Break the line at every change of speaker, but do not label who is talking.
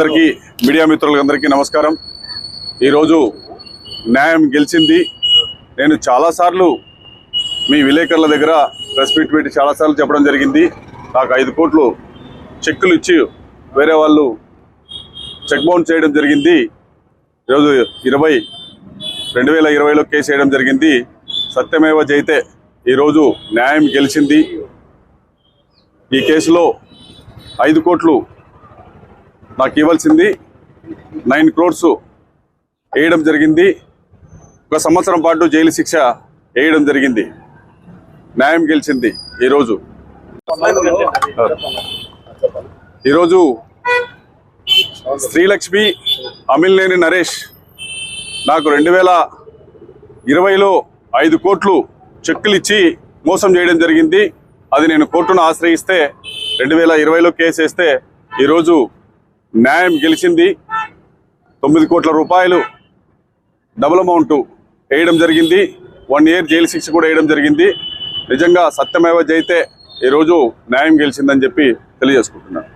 అందరికీ మీడియా మిత్రులందరికీ నమస్కారం। ఈరోజు న్యాయం గెలిచింది। నేను చాలాసార్లు మీ విలేకరుల దగ్గర ప్రెస్ మీట్ పెట్టి చాలాసార్లు చెప్పడం జరిగింది। నాకు 5 కోట్లు చెక్కులు ఇచ్చి వేరే వాళ్ళు చెక్ బౌన్స్ చేయడం జరిగింది। ఈరోజు 2020లో కేసు వేయడం జరిగింది। సత్యమేవ జయతే ఈరోజు న్యాయం గెలిచింది। ఈ కేసులో 5 కోట్లు నాకు ఇవ్వాల్సింది 9 crores వేయడం జరిగింది। 1 సంవత్సరం పాటు జైలు శిక్ష వేయడం జరిగింది। న్యాయం గెలిచింది। ఈరోజు శ్రీలక్ష్మి అమిల్నేని నరేష్ నాకు 2020లో 5 కోట్లు చెక్కులు ఇచ్చి మోసం చేయడం జరిగింది। అది నేను కోర్టును ఆశ్రయిస్తే 2020లో కేసు వేస్తే ఈరోజు న్యాయం గెలిచింది। 9 కోట్ల రూపాయలు డబుల్ అమౌంట్ వేయడం జరిగింది। 1 year జైలు శిక్ష కూడా వేయడం జరిగింది। నిజంగా సత్యమేవ జయతే ఈరోజు న్యాయం గెలిచిందని చెప్పి తెలియజేసుకుంటున్నాను।